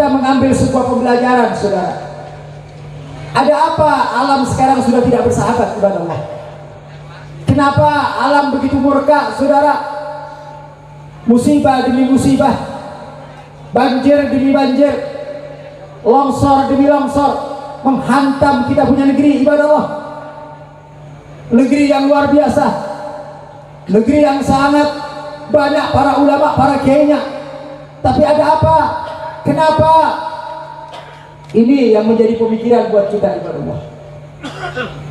kita mengambil sebuah pembelajaran, saudara. Ada apa alam sekarang sudah tidak bersahabat kepada Allah? Kenapa alam begitu murka, saudara? Musibah demi musibah, banjir demi banjir, longsor demi longsor menghantam kita punya negeri, ibadah Allah. Negeri yang luar biasa, negeri yang sangat banyak para ulama, para kiainya. Tapi ada apa? Kenapa? Ini yang menjadi pemikiran buat kita, ibadah Allah.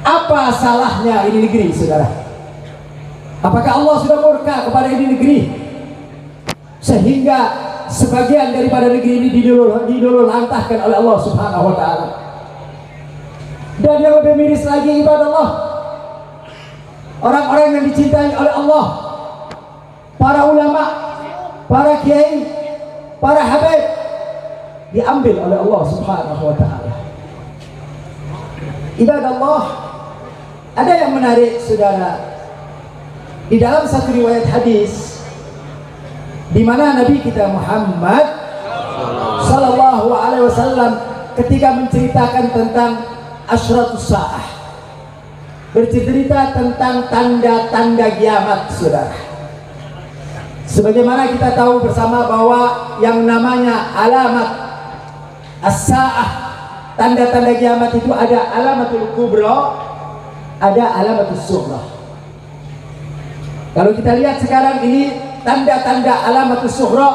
Apa salahnya ini negeri, saudara? Apakah Allah sudah murka kepada ini negeri sehingga sebagian daripada negeri ini diluluhlantahkan oleh Allah Subhanahu wa ta'ala? Dan yang lebih miris lagi, ibadah Allah, orang-orang yang dicintai oleh Allah, para ulama, para kiai, para habaib, diambil oleh Allah Subhanahu wa ta'ala. Ibadah Allah, ada yang menarik, saudara. Di dalam satu riwayat hadis, di mana Nabi kita Muhammad sallallahu alaihi wasallam ketika menceritakan tentang asyratus saah, bercerita tentang tanda-tanda kiamat, saudara. Sebagaimana kita tahu bersama bahwa yang namanya alamat as-saah, tanda-tanda kiamat itu ada alamatul kubra, ada alamatul sughra. Kalau kita lihat sekarang ini, tanda-tanda alamatul sughra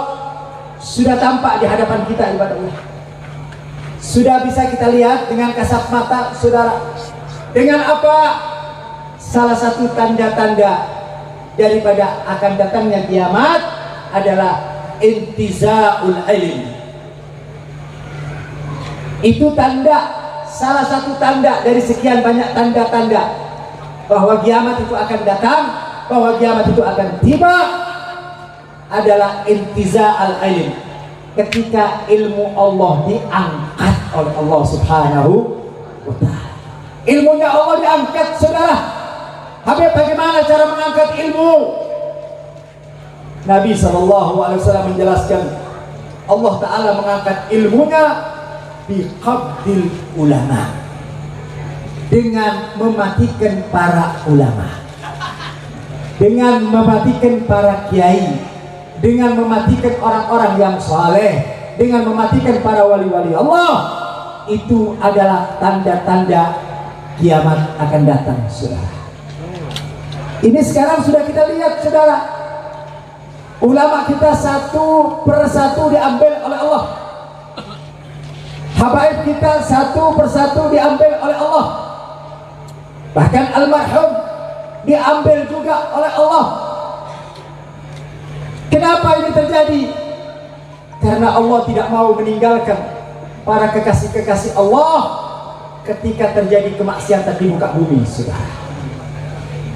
sudah tampak di hadapan kita, ibadah Allah. Sudah bisa kita lihat dengan kasat mata, saudara. Dengan apa? Salah satu tanda-tanda daripada akan datangnya kiamat adalah intizaul ilm. Itu tanda, salah satu tanda dari sekian banyak tanda-tanda bahwa kiamat itu akan datang, bahwa kiamat itu akan tiba, adalah intiza'ul ilm. Ketika ilmu Allah diangkat oleh Allah Subhanahu wa ta'ala. Ilmunya Allah diangkat, saudara. Habis bagaimana cara mengangkat ilmu? Nabi SAW menjelaskan, Allah Ta'ala mengangkat ilmunya biqabdil ulama, dengan mematikan para ulama, dengan mematikan para kiai, dengan mematikan orang-orang yang saleh, dengan mematikan para wali-wali Allah. Itu adalah tanda-tanda kiamat akan datang, saudara. Ini sekarang sudah kita lihat, saudara. Ulama kita satu persatu diambil oleh Allah. Habaib kita satu persatu diambil oleh Allah. Bahkan almarhum diambil juga oleh Allah. Kenapa ini terjadi? Karena Allah tidak mau meninggalkan para kekasih-kekasih Allah ketika terjadi kemaksiatan di muka bumi, saudara.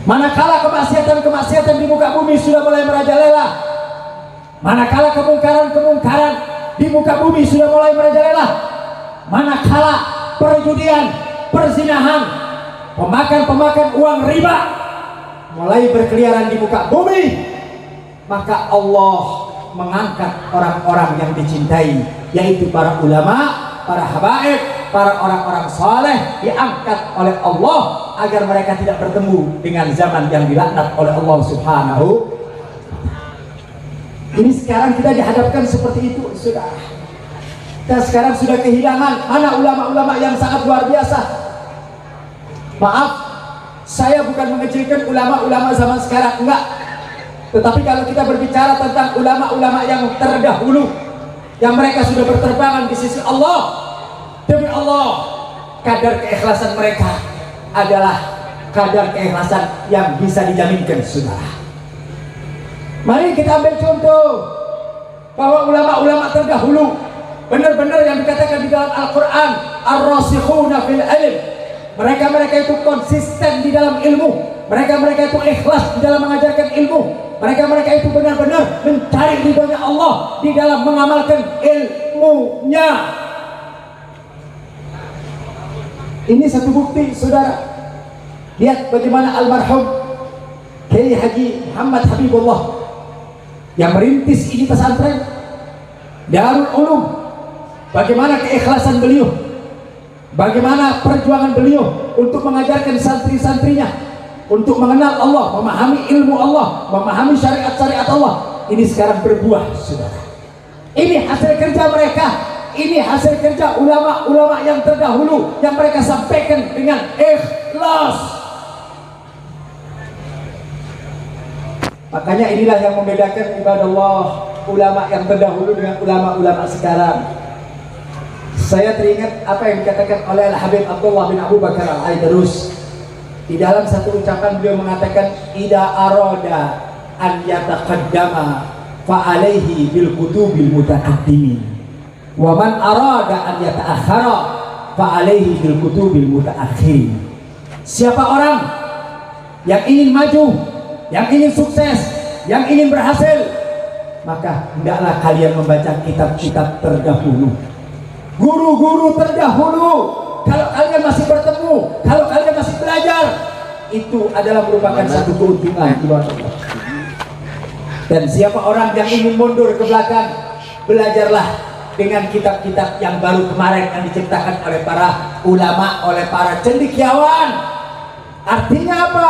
Manakala kemaksiatan di muka bumi sudah mulai merajalela, manakala kemungkaran di muka bumi sudah mulai merajalela, manakala perjudian, perzinahan, pemakan uang riba mulai berkeliaran di muka bumi, maka Allah mengangkat orang-orang yang dicintai, yaitu para ulama, para habaib, para orang-orang saleh, diangkat oleh Allah agar mereka tidak bertemu dengan zaman yang dilaknat oleh Allah Subhanahu. Ini sekarang kita dihadapkan seperti itu, saudara. Kita sekarang sudah kehilangan mana ulama-ulama yang sangat luar biasa. Maaf, saya bukan mengecilkan ulama-ulama zaman sekarang, enggak. Tetapi kalau kita berbicara tentang ulama-ulama yang terdahulu, yang mereka sudah berterbangan di sisi Allah, demi Allah, kadar keikhlasan mereka adalah kadar keikhlasan yang bisa dijaminkan, saudara. Mari kita ambil contoh bahwa ulama-ulama terdahulu benar-benar yang dikatakan di dalam Al-Quran, ar-rasikhuna fil ilm, mereka itu konsisten di dalam ilmu, mereka itu ikhlas di dalam mengajarkan ilmu, mereka itu benar-benar mencari ridhonya Allah di dalam mengamalkan ilmunya. Ini satu bukti, saudara. Lihat bagaimana almarhum Kiai Haji Muhammad Habibullah yang merintis ini pesantren Darul Ulum, bagaimana keikhlasan beliau, bagaimana perjuangan beliau untuk mengajarkan santri-santrinya untuk mengenal Allah, memahami ilmu Allah, memahami syariat-syariat Allah. Ini sekarang berbuah, saudara. Ini hasil kerja mereka, ini hasil kerja ulama-ulama yang terdahulu yang mereka sampaikan dengan ikhlas. Makanya inilah yang membedakan ibadah Allah, ulama yang terdahulu dengan ulama-ulama sekarang. Saya teringat apa yang dikatakan oleh Al-Habib Abdullah bin Abu Bakar Al-Aidarus. Di dalam satu ucapan beliau mengatakan, "Ida aroda an yataqaddama fa'alaihi bil kutubil mutaqaddimin, wa man arada an yata'akhkhara fa'alaihi bil kutubil mutaakhirin." Siapa orang yang ingin maju, yang ingin sukses, yang ingin berhasil, maka hendaklah kalian membaca kitab-kitab terdahulu, guru-guru terdahulu. Kalau kalian masih bertemu, kalau kalian masih belajar, itu adalah merupakan satu keuntungan. Dan siapa orang yang ingin mundur ke belakang, belajarlah dengan kitab-kitab yang baru kemarin yang diciptakan oleh para ulama, oleh para cendekiawan. Artinya apa?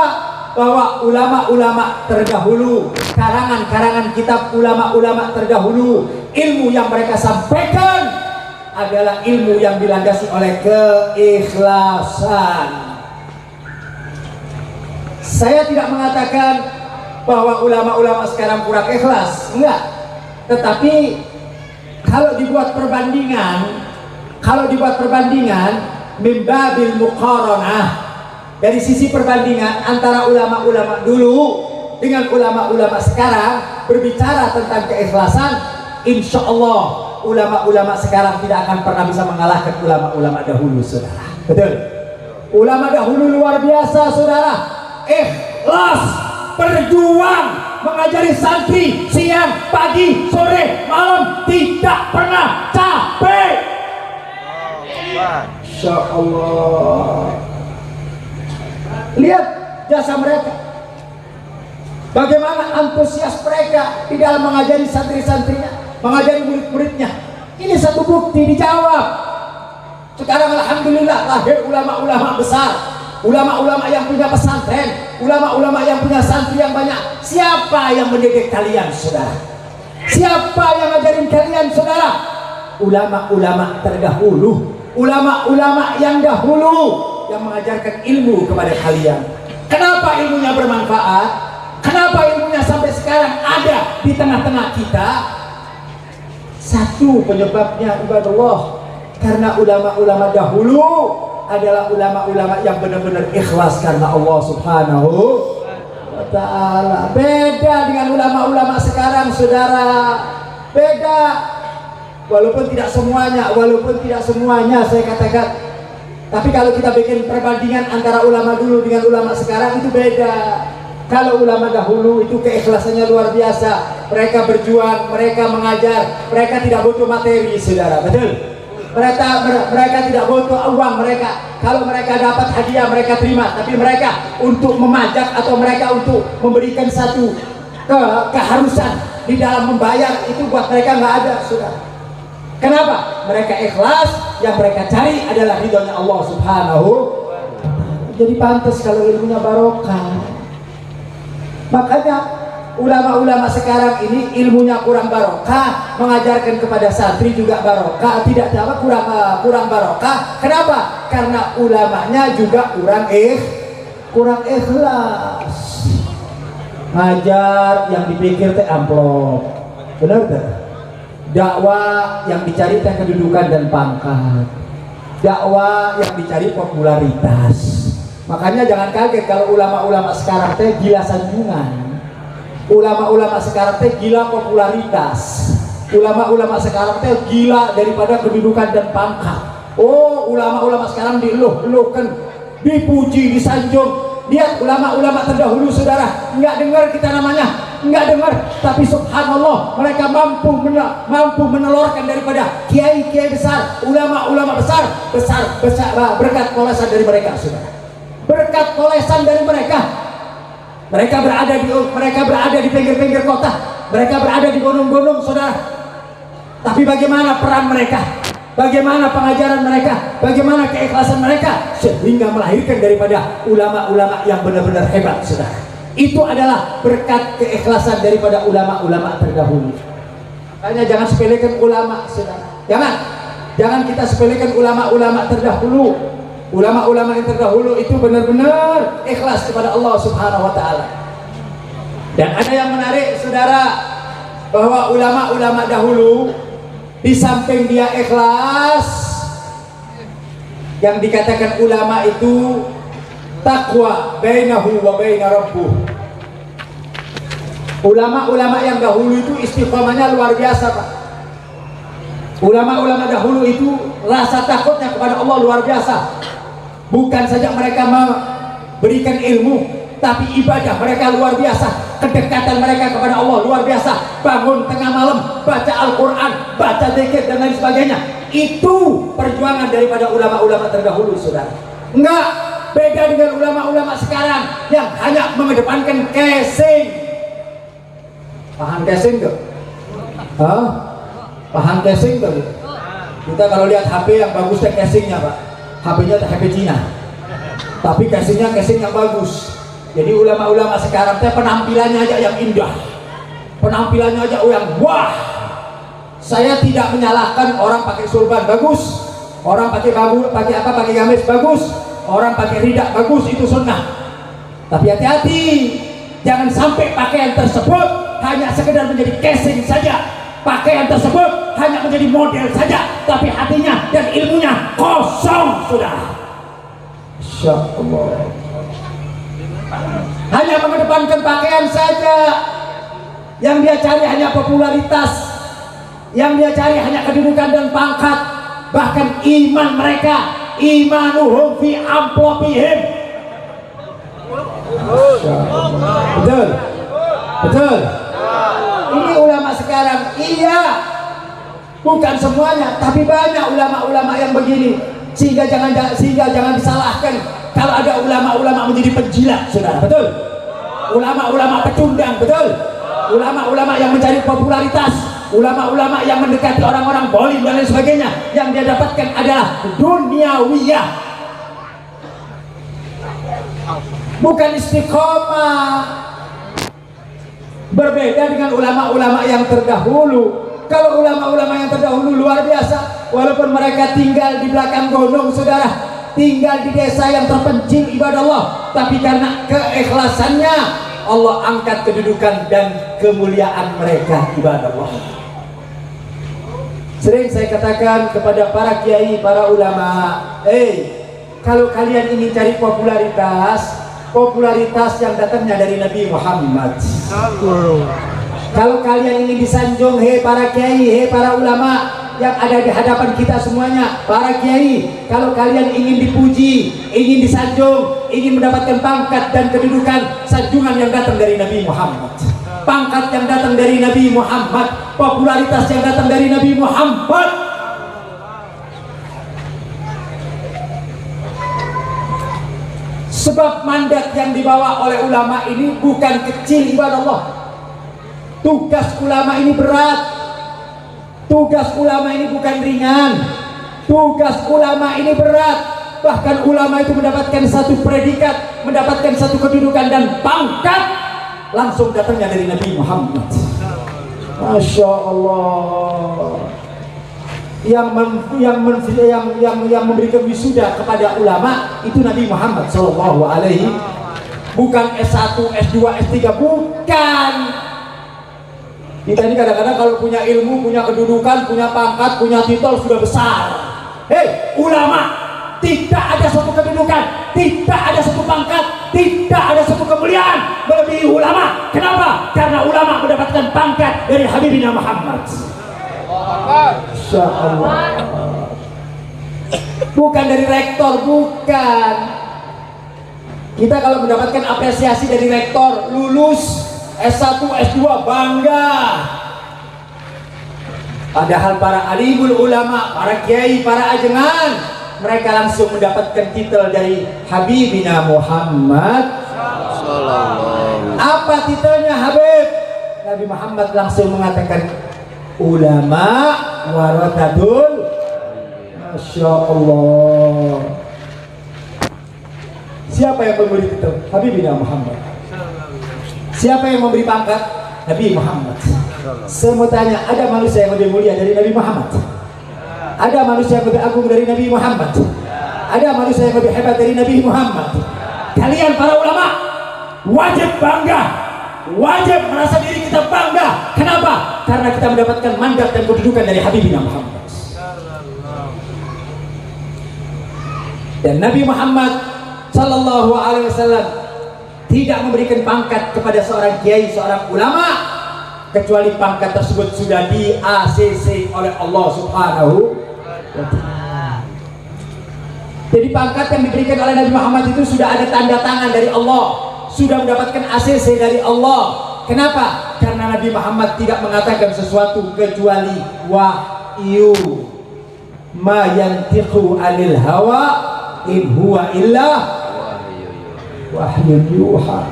Bahwa ulama-ulama terdahulu, karangan-karangan kitab ulama-ulama terdahulu, ilmu yang mereka sampaikan adalah ilmu yang dilandasi oleh keikhlasan. Saya tidak mengatakan bahwa ulama-ulama sekarang kurang ikhlas, enggak. Tetapi kalau dibuat perbandingan mimbabil muqaranah, dari sisi perbandingan antara ulama-ulama dulu dengan ulama-ulama sekarang berbicara tentang keikhlasan, insya Allah ulama-ulama sekarang tidak akan pernah bisa mengalahkan ulama-ulama dahulu, saudara. Betul. Ulama dahulu luar biasa, saudara. Ikhlas, berjuang, mengajari santri siang, pagi, sore, malam, tidak pernah capek. Insya Allah. Lihat jasa mereka, bagaimana antusias mereka di dalam mengajari santri-santrinya, mengajari murid-muridnya. Ini satu bukti dijawab. Sekarang alhamdulillah lahir ulama-ulama besar, ulama-ulama yang punya pesantren, ulama-ulama yang punya santri yang banyak. Siapa yang mendidik kalian, saudara? Siapa yang ngajarin kalian, saudara? Ulama-ulama terdahulu, ulama-ulama yang dahulu yang mengajarkan ilmu kepada kalian. Kenapa ilmunya bermanfaat? Kenapa ilmunya sampai sekarang ada di tengah-tengah kita? Satu penyebabnya ibadah Allah, karena ulama-ulama dahulu adalah ulama-ulama yang benar-benar ikhlas karena Allah Subhanahu wa ta'ala. Beda dengan ulama-ulama sekarang, saudara. Beda. Walaupun tidak semuanya saya katakan. Tapi kalau kita bikin perbandingan antara ulama dulu dengan ulama sekarang, itu beda. Kalau ulama dahulu itu keikhlasannya luar biasa. Mereka berjuang, mereka mengajar, mereka tidak butuh materi, saudara. Betul? Mereka tidak butuh uang. Kalau mereka dapat hadiah mereka terima. Tapi mereka untuk memajak atau mereka untuk memberikan satu keharusan di dalam membayar, itu buat mereka nggak ada, saudara. Kenapa? Mereka ikhlas, yang mereka cari adalah ridhonya Allah Subhanahu. Jadi pantas kalau ilmunya barokah. Makanya ulama-ulama sekarang ini ilmunya kurang barokah, mengajarkan kepada santri juga barokah, tidak apa kurang barokah. Kenapa? Karena ulamanya juga kurang ikhlas. Ngajar yang dipikir teh amplop. Benar tak? Dakwah yang dicari teh kedudukan dan pangkat, dakwah yang dicari popularitas. Makanya jangan kaget kalau ulama-ulama sekarang teh gila sanjungan, ulama-ulama sekarang teh gila popularitas, ulama-ulama sekarang teh gila daripada kedudukan dan pangkat. Oh, ulama-ulama sekarang dieluh-eluhkan, dipuji, disanjung. Lihat ulama-ulama terdahulu, saudara, nggak dengar kita namanya, nggak dengar, tapi subhanallah mereka mampu menelurkan daripada kiai-kiai besar, ulama-ulama besar berkat kolesan dari mereka, saudara. Berkat kolesan dari mereka berada di pinggir-pinggir kota, mereka berada di gunung-gunung, saudara. Tapi bagaimana peran mereka? bagaimana pengajaran mereka, bagaimana keikhlasan mereka, sehingga melahirkan daripada ulama-ulama yang benar-benar hebat, saudara. Itu adalah berkat keikhlasan daripada ulama-ulama terdahulu. Makanya jangan sepelekan ulama, saudara. Jangan kita sepelekan ulama-ulama terdahulu. Ulama-ulama yang terdahulu itu benar-benar ikhlas kepada Allah Subhanahu wa taala. Dan ada yang menarik, saudara, bahwa ulama-ulama dahulu di samping dia ikhlas, yang dikatakan ulama itu taqwa bainahu wa baina rabbuh. Ulama-ulama yang dahulu itu istiqomahnya luar biasa, Pak. Ulama-ulama dahulu itu rasa takutnya kepada Allah luar biasa. Bukan saja mereka memberikan ilmu, tapi ibadah mereka luar biasa. Kedekatan mereka kepada Allah luar biasa. Bangun tengah malam, baca Al-Quran, baca zikir dan lain sebagainya. Itu perjuangan daripada ulama-ulama terdahulu, saudara. Enggak beda dengan ulama-ulama sekarang yang hanya mengedepankan casing. Paham casing tuh? Paham casing tuh? Kita kalau lihat HP yang bagus teh casingnya, Pak. HP-nya teh HP Cina, tapi casingnya casing yang bagus. Jadi ulama-ulama sekarang teh penampilannya aja yang indah, penampilannya aja yang wah. Saya tidak menyalahkan orang pakai surban bagus, orang pakai gamis bagus, orang pakai ridak bagus, itu sunnah. Tapi hati-hati, jangan sampai pakaian tersebut hanya sekedar menjadi casing saja. Pakaian tersebut hanya menjadi model saja, tapi hatinya dan ilmunya kosong, sudah. Insya Allah. Hanya mengedepankan pakaian saja, yang dia cari hanya popularitas, yang dia cari hanya kedudukan dan pangkat. Bahkan iman mereka, imanuhum fi amplopihim. Betul, betul. Ini ulama sekarang, iya, bukan semuanya, tapi banyak ulama-ulama yang begini. Sehingga jangan disalahkan kalau ada ulama-ulama menjadi penjilat, saudara. Betul. Ulama-ulama pecundang, betul. Ulama-ulama yang mencari popularitas, ulama-ulama yang mendekati orang-orang bolim dan lain sebagainya. Yang dia dapatkan adalah duniawiyah, bukan istiqomah. Berbeda dengan ulama-ulama yang terdahulu. Kalau ulama-ulama yang terdahulu luar biasa, walaupun mereka tinggal di belakang gunung, saudara, tinggal di desa yang terpencil ibadah Allah, tapi karena keikhlasannya Allah angkat kedudukan dan kemuliaan mereka ibadah Allah. Sering saya katakan kepada para kiai, para ulama, kalau kalian ingin cari popularitas yang datangnya dari Nabi Muhammad. Kalau kalian ingin disanjung, hei para kiai, hei para ulama yang ada di hadapan kita semuanya, para kiai, kalau kalian ingin dipuji, ingin disanjung, ingin mendapatkan pangkat dan kedudukan, sanjungan yang datang dari Nabi Muhammad, pangkat yang datang dari Nabi Muhammad, popularitas yang datang dari Nabi Muhammad. Sebab mandat yang dibawa oleh ulama ini bukan kecil, ibadah Allah. Tugas ulama ini berat. Tugas ulama ini bukan ringan. Tugas ulama ini berat. Bahkan ulama itu mendapatkan satu predikat, mendapatkan satu kedudukan dan pangkat langsung datangnya dari Nabi Muhammad. Masya Allah. Yang memberikan wisuda kepada ulama itu Nabi Muhammad Sallallahu Alaihi, bukan S1, S2, S3, bukan. Kita ini kadang-kadang kalau punya ilmu, punya kedudukan, punya pangkat, punya titel sudah besar. Hei ulama, tidak ada satu kedudukan, tidak ada satu pangkat, tidak ada satu kemuliaan melebihi ulama. Kenapa? Karena ulama mendapatkan pangkat dari Habibina Muhammad. Insya Allah. Bukan dari rektor, bukan. Kita kalau mendapatkan apresiasi dari rektor, lulus S1, S2, bangga. Padahal para alimul ulama, para kiai, para ajengan, mereka langsung mendapatkan titel dari Habibina Muhammad. Apa titelnya Habib? Nabi Muhammad langsung mengatakan, ulama warathatul Masya Allah. Siapa yang memberi itu? Habibina Muhammad. Siapa yang memberi pangkat? Nabi Muhammad. Saya mau tanya, ada manusia yang lebih mulia dari Nabi Muhammad? Ada manusia yang lebih agung dari Nabi Muhammad? Ada manusia yang lebih hebat dari Nabi Muhammad? Kalian para ulama wajib bangga, wajib merasa diri kita bangga. Kenapa? Karena kita mendapatkan mandat dan kedudukan dari Habibina Muhammad. Dan Nabi Muhammad Sallallahu Alaihi Wasallam tidak memberikan pangkat kepada seorang kiai, seorang ulama, kecuali pangkat tersebut sudah di ACC oleh Allah Subhanahu wa Ta'ala. Jadi pangkat yang diberikan oleh Nabi Muhammad itu sudah ada tanda tangan dari Allah, sudah mendapatkan ACC dari Allah. Kenapa? Karena Nabi Muhammad tidak mengatakan sesuatu kecuali wahyu. Ma yantiqu anil hawa in huwa illa wahyun yuha.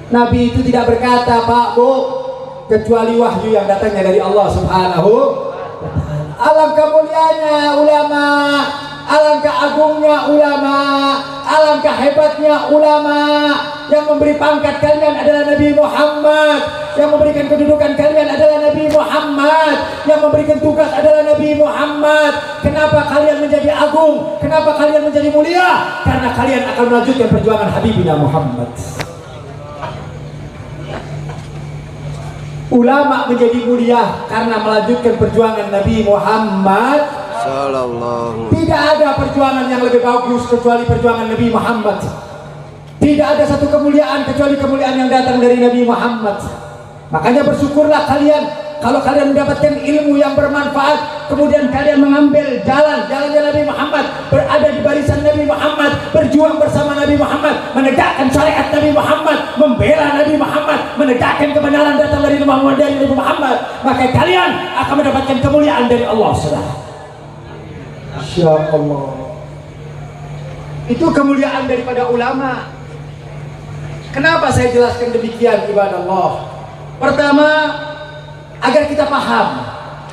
Nabi itu tidak berkata, Pak, Bu, kecuali wahyu yang datangnya dari Allah Subhanahu wa Ta'ala. Alangkah mulianya ulama, alangkah agungnya ulama, alangkah hebatnya ulama. Yang memberi pangkat kalian adalah Nabi Muhammad, yang memberikan kedudukan kalian adalah Nabi Muhammad, yang memberikan tugas adalah Nabi Muhammad. Kenapa kalian menjadi agung? Kenapa kalian menjadi mulia? Karena kalian akan melanjutkan perjuangan Habibina Muhammad. Ulama menjadi mulia karena melanjutkan perjuangan Nabi Muhammad Sallallahu. Tidak ada perjuangan yang lebih bagus kecuali perjuangan Nabi Muhammad. Tidak ada satu kemuliaan kecuali kemuliaan yang datang dari Nabi Muhammad. Makanya bersyukurlah kalian kalau kalian mendapatkan ilmu yang bermanfaat, kemudian kalian mengambil jalannya Nabi Muhammad, berada di barisan Nabi Muhammad, berjuang bersama Nabi Muhammad, menegakkan syariat Nabi Muhammad, membela Nabi Muhammad, menegakkan kebenaran datang dari Nabi Muhammad, maka kalian akan mendapatkan kemuliaan dari Allah Subhanahu. Masya Allah. Itu kemuliaan daripada ulama. Kenapa saya jelaskan demikian, ibadah Allah? Pertama, agar kita paham